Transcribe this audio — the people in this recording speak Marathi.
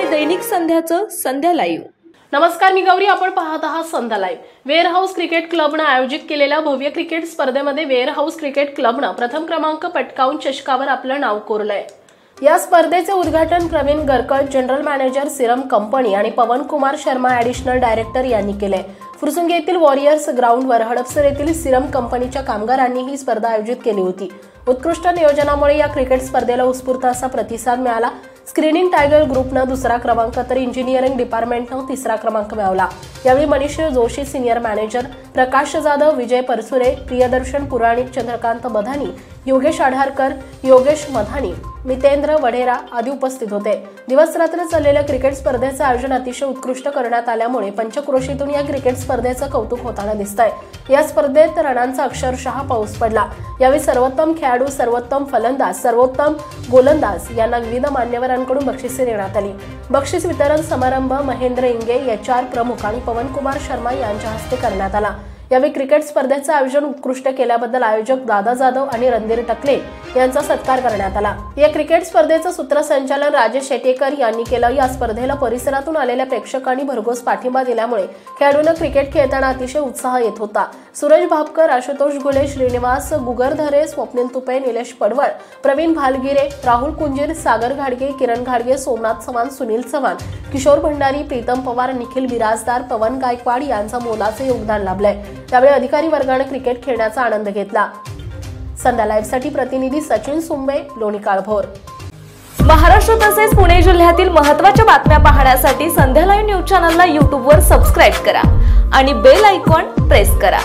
आहे दैनिक संध्याचं संध्या लाईव्ह। नमस्कार, मी गौरी, आपण पाहत आहात संध्या लाईव्ह। वेअरहाऊस क्रिकेट क्लबने आयोजित केलेल्या भव्य क्रिकेट स्पर्धेमध्ये वेअरहाऊस क्रिकेट क्लबने प्रथम क्रमांक पटकावून चषकावर आपलं नाव कोरलंय। या स्पर्धेचे उद्घाटन Praveen Garkat, general manager Serum company आणि पवन कुमार शर्मा, ॲडिशनल डायरेक्टर यांनी केले। फुरसुंगी येथील वॉरियर्स ग्राउंडवर हडपसर येथील सिरम कंपनीच्या कामगारांनी ही स्पर्धा आयोजित केली होती। उत्कृष्ट नियोजनामुळे या क्रिकेट स्पर्धेला उत्स्फूर्त असा प्रतिसाद मिळाला। स्क्रीनिंग टायगर ग्रुपने दुसरा क्रमांक तर इंजिनिअरिंग डिपार्टमेंटने तिसरा क्रमांक मिळवला। यावेळी मनीष जोशी सिनियर मॅनेजर, प्रकाश जाधव, विजय परसुरे, प्रियदर्शन पुराणिक, चंद्रकांत बधानी, योगेश आढारकर, योगेश मधानी, मितेंद्र वढेरा आदी उपस्थित होते। दिवस रात्र चाललेल्या क्रिकेट स्पर्धेचे आयोजन अतिशय उत्कृष्ट करण्यात आल्यामुळे पंचक्रोशीतून या क्रिकेट स्पर्धेचं कौतुक होताना दिसतंय। या स्पर्धेत रनांचा अक्षरशः पाऊस पडला। यावेळी सर्वोत्तम खेळाडू, सर्वोत्तम फलंदाज, सर्वोत्तम गोलंदाज यांना विविध मान्यवरांकडून बक्षिसे देण्यात आली। बक्षीस वितरण समारंभ महेंद्र इंगे, HR प्रमुख आणि पवन कुमार शर्मा यांच्या हस्ते करण्यात आला। यावेळी क्रिकेट स्पर्धेचे आयोजन उत्कृष्ट केल्याबद्दल आयोजक दादा जाधव आणि रणधीर टकले यांचा सत्कार करण्यात आला। या क्रिकेट स्पर्धेचं सूत्रसंचालन राजेश शेटेकर यांनी केलं। या स्पर्धेला परिसरातून आलेल्या प्रेक्षकांनी भरघोस पाठिंबा दिल्यामुळे खेळाडूंना क्रिकेट खेळताना अतिशय उत्साह येत होता। सूरज भापकर, आशुतोष गुले, श्रीनिवास गुगरधरे, स्वप्नील तुपे, निलेश पडवळ, प्रवीण भालगिरे, राहुल कुंजीर, सागर घाडगे, किरण घाडगे, सोमनाथ चव्हाण, सुनील चव्हाण, किशोर भंडारी, प्रीतम पवार, निखिल बिराजदार, पवन गायकवाड यांचा मोलाचे योगदान लाभलंय। त्यावेळी अधिकारी वर्गाने क्रिकेट खेळण्याचा आनंद घेतला। संध्या लाईव्हसाठी प्रतिनिधी सचिन सुंबे, लोणी काळभोर। महाराष्ट्र तसेच पुणे जिल्ह्यातील महत्त्वाच्या बातम्या पाहण्यासाठी संध्या लाईव्ह न्यूज चॅनलला YouTube वर सबस्क्राइब करा आणि बेल आयकॉन प्रेस करा।